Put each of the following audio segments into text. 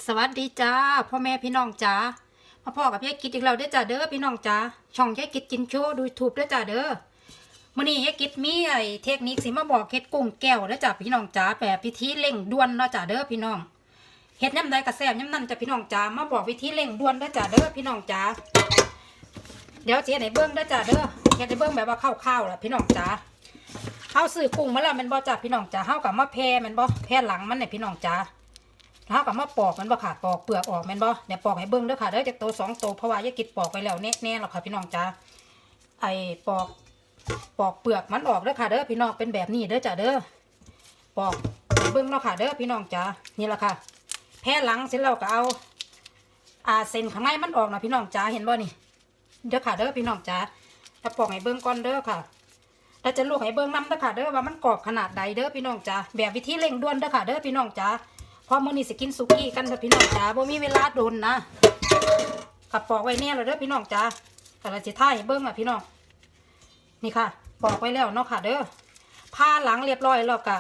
สวัสดีจ้าพ่อแม่พี่น้องจ้ามาพ่อกับยายกิจอีกแล้วเด้อจ้าเด้อพี่น้องจ้าช่องยายกิจกินโชว์ดูทูบเด้อจ้าเด้อมื้อนี้ยายกิจมีเทคนิคสิมาบอกเฮ็ดกุ้งแก้วเด้อจ้าพี่น้องจ้าแบบวิธีเร่งด่วนเนาะจ้าเด้อพี่น้องเฮ็ดน้ำใดกระแซบน้ำนั่นจ้าพี่น้องจ้ามาบอกวิธีเร่งด่วนเด้อจ้าเด้อพี่น้องจ้าเดี๋ยวเจ๊ไหนเบิ้งเด้อจ้าเด้อเฮ็ดให้เบิ้งแบบว่าคร่าวๆล่ะพี่น้องจ้าเฮาซื้อกุ้งมาแล้วแม่นบ่จ้าพี่น้องจ้าเฮากับมาแผ่แม่นบ่แผ่หลังมันเนี่ยพี่น้องจ้าเฮากับมาปอกมันบ่ค่ะปอกเปลือกออกแม่นบ่เดี๋ยวปอกให้เบิ่งเด้อค่ะเด้อจากโต2โตเพราะว่ายายกิจปอกไปแล้วแน่ๆหรอกค่ะพี่น้องจ้าไอ้ปอกเปลือกมันออกเด้อค่ะเด้อพี่น้องเป็นแบบนี้เด้อจ้าเด้อปอกให้เบิ่งเนาะค่ะเด้อพี่น้องจ้านี่ล่ะค่ะแผ่หลังเสร็จแล้วก็เอาเส้นข้างในมันออกนะพี่น้องจ้าเห็นบ่นี่เด้อค่ะเด้อพี่น้องจ้าถ้าปอกให้เบิ่งก่อนเด้อค่ะเราจะลวกให้เบิ่งนำเด้อค่ะเด้อว่ามันกรอบขนาดใดเด้อพี่น้องจ้าแบบวิธีเร่งด่วนเด้อค่ะเด้อพี่น้องจ้าพอมื้อนี้สิกินสุกี้กันค่ะพี่น้องจ๋าบ่มีเวลาโดนนะกับปอกไว้แน่แล้วเด้อพี่น้องจ๋าแต่ละสิท่ายเบิ่งอ่ะพี่น้องนี่ค่ะปอกไว้แล้วเนาะค่ะเด้อผ้าหลังเรียบร้อยแล้วก็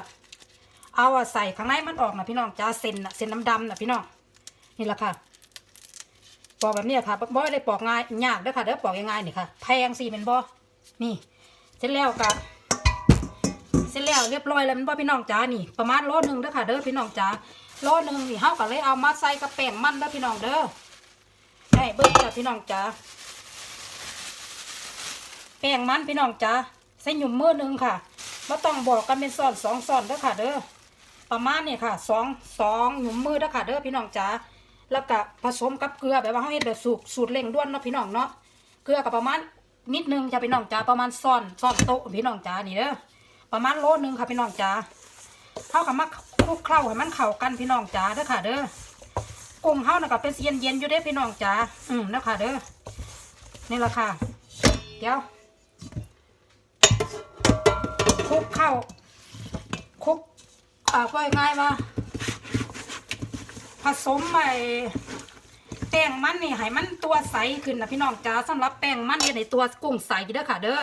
เอาใส่ข้างในมันออกนะพี่น้องจ๋าเส้นดำๆนะพี่น้องนี่แหละค่ะปอกแบบนี้ค่ะบ่ได้ปอกง่ายยากเด้อค่ะเด้อปอกง่ายๆนี่ค่ะแพงสิเป็นบ่นี่เสร็จแล้วก็เสร็จแล้วเรียบร้อยแล้วมันบ่พี่น้องจ๋านี่ประมาณโลนึงเด้อค่ะเด้อพี่น้องจ๋าโลนึงนี่เฮาก็เลยเอามาใส่กระแป้งมันเด้อพี่น้องเด้อให้เบิ่งจ้ะพี่น้องจ๋าแป้งมันพี่น้องจ๋าใส่หยุ่มมือนึงค่ะบ่ต้องบอกกันเป็นซ้อน2ซ้อนเด้อค่ะเด้อประมาณนี่ค่ะ2หยุ่มมือเด้อค่ะเด้อพี่น้องจ๋าแล้วก็ผสมกับเกลือแบบว่าเฮาเฮ็ดแบบสูตรเร่งด่วนเนาะพี่น้องเนาะเกลือก็ประมาณนิดนึงจ้ะพี่น้องจ๋าประมาณซ้อนโต๊ะพี่น้องจ๋านี่เด้อประมาณโลนึงค่ะพี่น้องจ๋าเฮาก็มาคลุกเคล้าให้มันเข้ากันพี่น้องจ๋าเด้อค่ะเด้อกุ้งเฮาน่ะก็เป็นเย็นๆอยู่เด้พี่น้องจ๋าเด้อค่ะเด้อนี่ล่ะค่ะเดี๋ยวคลุกเข้าคลุกก็ง่ายว่าผสมแป้งมันนี่ให้มันตัวใสขึ้นนะพี่น้องจ๋าสำหรับแป้งมันนี่ในตัวกุ้งใสเด้อค่ะเด้อ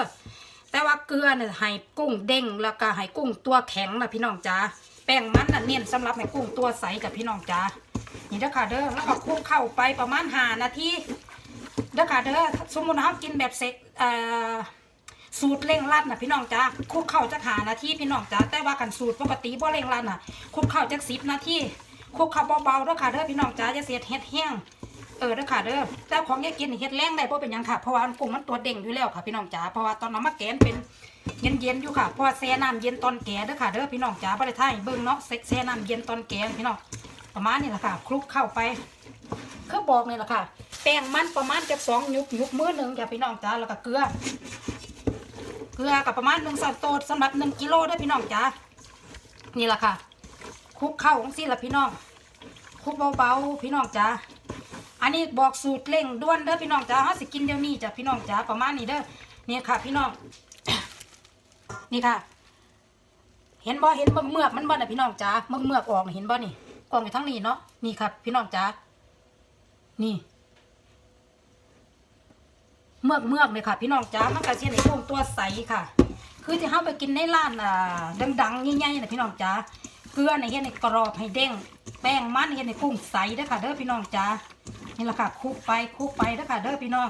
แต่ว่าเกลือเนี่ยให้กุ้งเด้งแล้วก็ให้กุ้งตัวแข็งนะพี่น้องจ๋าแป้งมันน่ะเน้นสำหรับให้กุ้งตัวใสกับพี่น้องจ๋านี่เด้อค่ะเด้อแล้วก็คลุกเข้าไปประมาณ5 นาทีเด้อค่ะเด้อสมมุติเรากินแบบเสกสูตรเร่งรัดนะพี่น้องจ๋าคลุกเข้าจาก5 นาทีพี่น้องจ๋าแต่ว่ากันสูตรปกติบ่เร่งรัดน่ะคลุกเข้าจาก10 นาทีคลุกเข้าเบาๆเด้อค่ะเด้อพี่น้องจ๋าจะเสียเฮ็ดแห้งเด้อค่ะเด้อแต่ของยายกินเฮ็ดแรงได้เพราะเป็นยังค่ะเพราะว่ากุ้งมันตัวเด้งอยู่แล้วค่ะพี่น้องจ๋าเพราะว่าตอนน้ำมะแกนเป็นเย็นอยู่ค่ะเพราะว่าแช่น้ำเย็นตอนแก่เด้อค่ะเด้อพี่น้องจ๋าบ่ได้ท่าให้เบิ่งเนาะแช่น้ำเย็นตอนแก่พี่น้องประมาณนี้แหละค่ะคลุกเข้าไปคือบอกนี่แหละค่ะแป้งมันประมาณจะ2 ยุบมือนึงจ้ะพี่น้องจ๋าแล้วก็เกลือกับประมาณ1 ช้อนโต๊ะสำหรับ1 กิโลด้วยพี่น้องจ๋านี่แหละค่ะคลุกเข้าของสิล่ะพี่น้องคลุกเบาๆพี่น้องจ๋าอันนี้บอกสูตรเร่งด่วนเด้อพี่น้องจ๋าเฮาสิกินเดี๋ยวนี้จ้ะพี่น้องจ๋าประมาณนี้เด้อนี่ค่ะพี่น้อง นี่ค่ะเห็นบ่เห็นเมือกมันบ่น่ะพี่น้องจ๋าเมือกออกเห็นบ่นี่ออกอยู่ทั้งนี้เนาะนี่ครับพี่น้องจ๋านี่เมือกเลยค่ะพี่น้องจ๋ามันก็สิให้กุ้งตัวใสค่ะคือที่เฮาไปกินในร้านดังๆใหญ่ๆน่ะพี่น้องจ๋าเกลือเนี่ยเฮ็ดให้กรอบให้เด้งแป้งมันเฮ็ดให้กุ้งใสเด้อค่ะเด้อพี่น้องจ๋านี่แหละค่ะคลุกไปเด้อค่ะเด้อพี่น้อง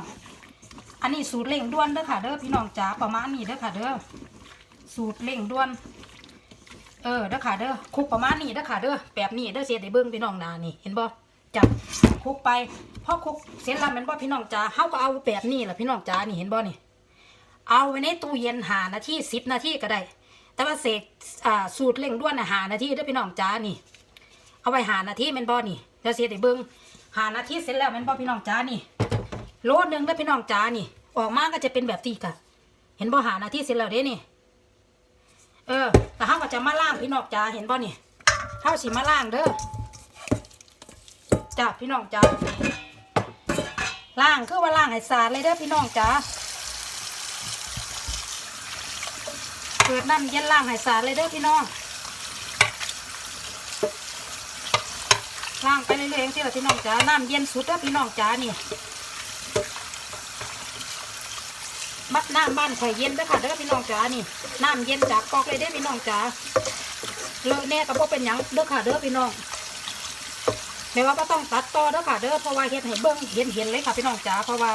อันนี้สูตรเร่งด่วนเด้อค่ะเด้อพี่น้องจ๋าประมาณนี้เด้อค่ะเด้อสูตรเร่งด่วนเด้อค่ะเด้อคลุกประมาณนี้เด้อค่ะเด้อแบบนี้เด้อเสียได้เบิ่งพี่น้องนานี่เห็นบ่จับคลุกไปพอคลุกเสร็จแล้วแม่นบ่พี่น้องจ๋าเฮาก็เอาแบบนี้ล่ะพี่น้องจ๋านี่เห็นบ่นี่เอาไว้ในตู้เย็น5 นาที10 นาทีก็ได้แต่ว่าเสกสูตรเร่งด่วน5 นาทีเด้อพี่น้องจ๋านี่เอาไว้5 นาทีแม่นบ่นี่เดี๋ยวเสียได้เบิ่ง5 นาทีเสร็จแล้วแม่นบ่พี่น้องจ๋านี่โลนึงเด้อพี่น้องจ๋านี่ออกมาก็จะเป็นแบบนี้ค่ะเห็นบ่5 นาทีเสร็จแล้วเด้นี่แต่เฮาก็จะมาล้างพี่น้องจ๋าเห็นบ่นี่เฮาสิมาล้างเด้อจ้าพี่น้องจ๋าล้างคือว่าล้างให้สะอาดเลยเด้อพี่น้องจ๋าเปิดน้ำเย็นล้างให้สะอาดเลยเด้อพี่น้องล้างไปเรื่อยๆอย่างที่เราพี่น้องจ๋าน้ำเย็นสุดเด้อพี่น้องจ๋านี่บัดน้ำบ้านข่อยเย็นเด้อค่ะเด้อพี่น้องจ๋านี่น้ำเย็นจากก๊อกเลยเด้อพี่น้องจ๋าเลอะแน่ก็บ่เป็นหยังเด้อค่ะเด้อพี่น้อง ไม่ว่าก็ต้องตัดต่อเด้อค่ะเด้อเพราะว่าเฮ็ดให้เบิ่งเห็นเลยค่ะพี่น้องจ๋าเพราะว่า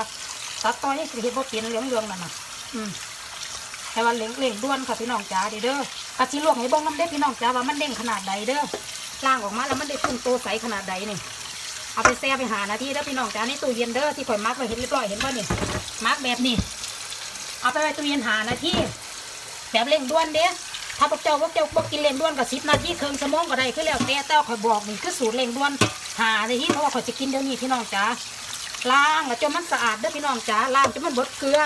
ตัดต่อยังสิเฮ็ดบ่เป็นเหลืองๆนั่นน่ะแต่ว่าเร่งด่วนค่ะพี่น้องจ๋าเด้อกะสิลวกให้เบิ่งนำเด้อพี่น้องจ๋าว่ามันเด้งขนาดใดเด้อล้างออกมาแล้วมันได้พุ่งโตใสขนาดใดนี่เอาไปแช่ไปหานาทีเด้อพี่น้องจ๋าในตู้เย็นเด้อที่ข่อยมักไว้เห็นเรียบร้อยเห็นบ่นี่มักแบบนี้เอาไปไว้ตู้เย็นหานาทีแบบเร่งด่วนเด้อถ้าพวกเจ้าบ่กินเร่งด่วนก็10 นาทีครึ่งชั่วโมงก็ได้คือแล้วแต่ข่อยบอกนี่คือสูตรเร่งด่วนหานาทีเพราะว่าข่อยจะกินเดี๋ยวนี้พี่น้องจ๋าล้างแล้วจนมันสะอาดเด้อพี่น้องจ๋าล้างจนมันเบิดเกลือ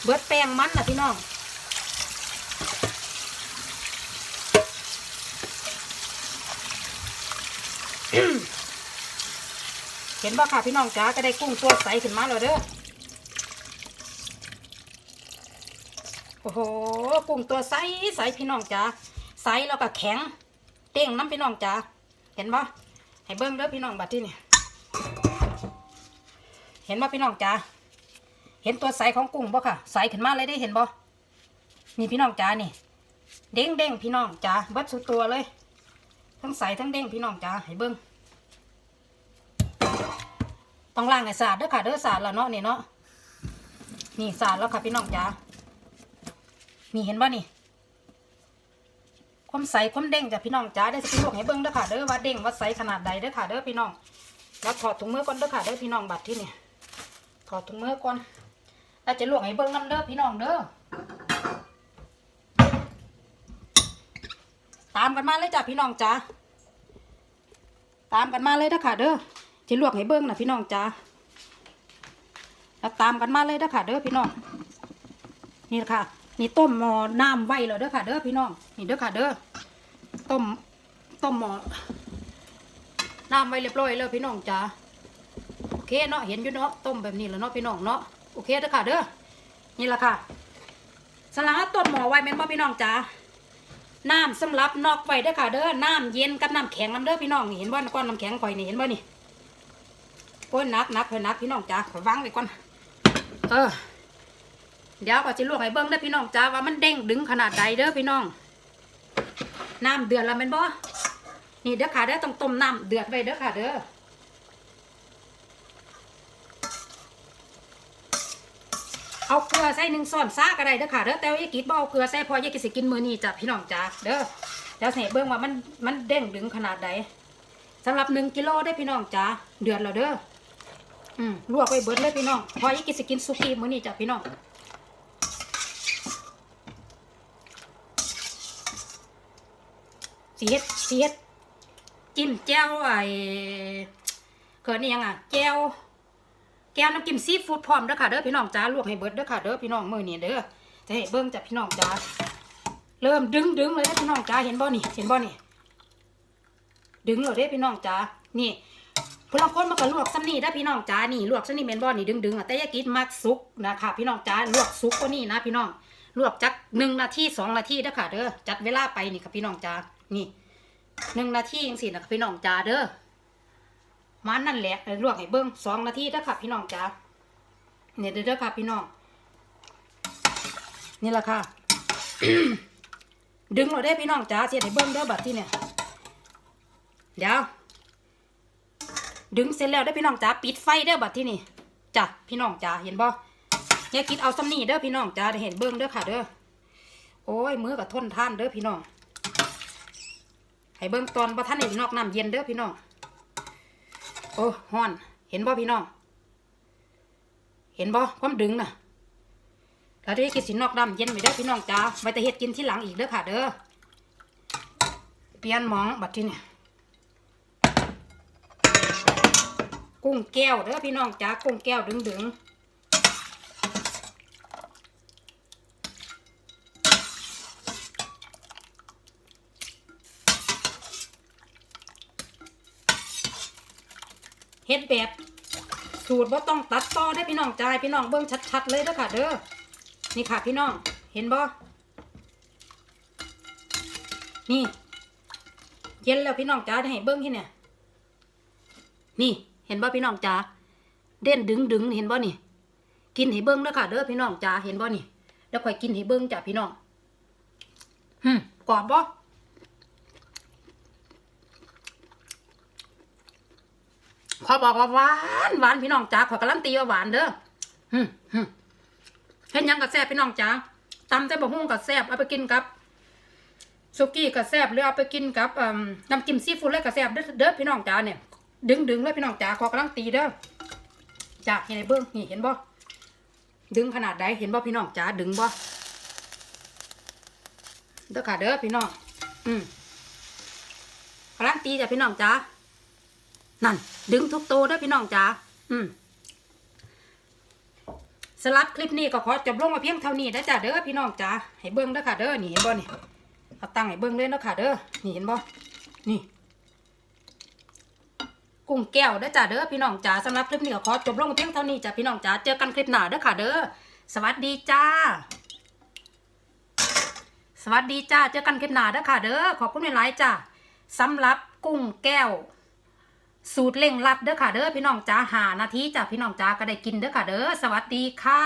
เบิดแป้งมันน่ะพี่น้องเห็นบ่ค่ะพี่น้องจ๋าก็ได้กุ้งตัวใสขึ้นมาแล้วเด้อโอ้โหกุ้งตัวใสพี่น้องจ๋าใสแล้วก็แข็งเด้งน้ำพี่น้องจ๋าเห็นบ่ให้เบิ้งเด้อพี่น้องบัดที่นี่เห็นบ่พี่น้องจ๋าเห็นตัวใสของกุ้งบ่ค่ะใสขึ้นมาเลยได้เห็นบ่นี่พี่น้องจ๋านี่เด้งพี่น้องจ๋าเบิดสุดตัวเลยทั้งใสทั้งเด้งพี่น้องจ๋าให้เบิ้งต้องล้างให้สะอาดเด้อค่ะเด้อสะอาดแล้วเนาะนี่เนาะนี่สะอาดแล้วค่ะพี่น้องจ๋านี่เห็นบ่นี่ความใสความเด้งจากพี่น้องจ๋าได้สิพี่น้องให้เบิ้งเด้อค่ะเด้อว่าเด้งว่าใสขนาดใดเด้อค่ะเด้อพี่น้องแล้วถอดถุงมือก่อนเด้อค่ะเด้อพี่น้องบัดที่นี่ถอดถุงมือก่อนแล้วจะลวกให้เบิ้งน้ำเด้อพี่น้องเด้อตามกันมาเลยจ้ะพี่น้องจ๋าตามกันมาเลยเด้อค่ะเด้อจะลวกให้เบิ้งนะพี่น้องจ๋าแล้วตามกันมาเลยเด้อค่ะเด้อพี่น้องนี่ค่ะนี่ต้มหม้อน้ำไว้แล้วเด้อค่ะเด้อพี่น้องนี่เด้อค่ะเด้อต้มหม้อน้ำไว้เรียบร้อยแล้วพี่น้องจ๋าโอเคเนาะเห็นอยู่เนาะต้มแบบนี้แล้วเนาะพี่น้องเนาะโอเคเด้อค่ะเด้อนี่แหละค่ะสลัดต้มหม้อไว้แม่นบ่พี่น้องจ๋าน้ำสำหรับนอกไว้เด้อค่ะเด้อน้ำเย็นกับน้ำแข็งน้ำเด้อพี่น้องเห็นบ่ก้อนน้ำแข็งข่อยนี่เห็นบ่นี่โอ้ยนักข่อยนักพี่น้องจ๋าข่อยวางไว้ก่อนเดี๋ยวก็จะลวกให้เบิ้งได้พี่น้องจ้าว่ามันเด้งดึงขนาดใดเด้อพี่น้องน้ำเดือดแล้วแม่นบ่นี่เด้อค่ะเด้อต้องต้มน้ำเดือดไว้เด้อค่ะเด้อเอาเกลือใส่1 ช้อนซ่าก็ได้เด้อค่ะเด้อแต่ว่ายายกิดบ่เอาเกลือใส่พอยายกิดสิกินมื้อนี้จ้ะพี่น้องจ้าเด้อเดี๋ยวสิเบิ้งว่ามันเด้งดึงขนาดใดสำหรับ1 กิโลได้พี่น้องจ้าเดือดแล้วเด้อลวกไว้เบิดเลยพี่น้องพอยายกิดสิกินสุกี้มื้อนี้จ้ะพี่น้องสีเฮ็ดจิ้มแจ่วเกิดนี่ยังอ่ะแจ่วน้ำจิ้มซีฟู้ดพร้อมเด้อค่ะเด้อพี่น้องจ้าลวกให้เบิดเด้อค่ะเด้อพี่น้องมื้อนี้เด้อจะให้เบิ่งจ้ะพี่น้องจ้าเริ่มดึงเลยเด้อพี่น้องจ้าเห็นบ่นี่ดึงเลยเด้อพี่น้องจ้านี่ผู้ลางคนมันก็ลวกซ้ำนี่ได้พี่น้องจ้านี่ลวกซ้ำนี่แม่นบ่นี่ดึงอ่ะแต่ยายกินมักสุกนะคะพี่น้องจ้าลวกสุกกว่านี้นะพี่น้องลวกจัก1 นาที 2 นาทีเด้อค่ะเด้อจัดเวลาไปนี่ค่ะพี่น้องจ้านี่1 นาทีจังซี่นะคะพี่น้องจ้าเด้อมันนั่นแหละลวกให้เบิ่ง2 นาทีเด้อค่ะพี่น้องจ้าเนี่ยเด้อค่ะพี่น้องนี่แหละค่ะ ดึงเราได้พี่น้องจ้าเสียให้เบิ่งเด้อบัดที่เนี่ยเดี๋ยวดึงเสร็จแล้วได้พี่น้องจ้าปิดไฟเด้อบัดที่นี่จ้ะพี่น้องจ้าเห็นบ่อย่าคิดเอาซ้ำนี่เด้อพี่น้องจ้าได้เห็นเบิ่งเด้อค่ะเด้อโอ้ยมือกับทนท่านเด้อพี่น้องให้เบิ่งตอนบ่ทันได้นอกน้ำเย็นเด้อพี่น้องโอ้ฮ้อนเห็นบ่พี่น้องเห็นบ่ความดึงน่ะแล้วได้กินสินอกน้ำเย็นไปเด้อพี่น้องจ้าไว้แต่เฮ็ดกินที่หลังอีกเด้อค่ะเด้อเปลี่ยนหม้องบัดที่นี่กุ้งแก้วเด้อพี่น้องจ้ากุ้งแก้วดึงเฮ็ดแบบสูตรว่าต้องตัดต่อได้พี่น้องจ้าพี่น้องเบิ่งชัดๆเลยเด้อค่ะเด้อนี่ค่ะพี่น้องเห็นบ่นี่เย็นแล้วพี่น้องจ้าได้ให้เบิ่งที่เนี่ยนี่เห็นบ่พี่น้องจ้าเด่นดึงเห็นบ่นี่กินให้เบิ่งเด้อค่ะเด้อพี่น้องจ้าเห็นบ่นี่แล้วค่อยกินให้เบิ่งจ้ะพี่น้องกรอบบ่ ขอบอกว่าหวานหวานพี่น้องจ๋าขอการันตีว่าหวานเด้อเห็นยังกับแซ่บพี่น้องจ๋าตำใจบะฮุ่งกับแซ่บเอาไปกินกับสุกี้กับแซ่บหรือเอาไปกินกับน้ำจิ้มซีฟู้ดเลยกับแซ่บเด้อพี่น้องจ๋าเนี่ยดึงเลยพี่น้องจ๋าขอการันตีเด้อจ้าเห็นไอ้เบิ้งนี่เห็นบ่ดึงขนาดใดเห็นบ่พี่น้องจ๋าดึงบ่เด้อค่ะเด้อพี่น้องการันตีจ้ะพี่น้องจ๋านั่นดึงทุกโตเด้อพี่น้องจ๋าสลับคลิปนี้ก็ขอจบลงมาเพียงเท่านี้นะจ้ะเด้อพี่น้องจ๋าให้เบิ้งเด้อค่ะเด้อนี่เห็นบ่นี่เอาตั้งให้เบิ้งเลยเด้อค่ะเด้อนี่เห็นบ่นี่กุ้งแก้วเด้อจ้ะเด้อพี่น้องจ๋าสำหรับคลิปนี้ก็ขอจบลงมาเพียงเท่านี้จ้ะพี่น้องจ๋าเจอกันคลิปหน้าเด้อค่ะเด้อสวัสดีจ้าสวัสดีจ้าเจอกันคลิปหน้าเด้อค่ะเด้อขอบคุณหลายๆจ้าสำหรับกุ้งแก้วสูตรเร่งรัดเด้อค่ะเด้อพี่น้องจ๋า5 นาทีจ้ะพี่น้องจ๋าก็ได้กินเด้อค่ะเด้อสวัสดีค่ะ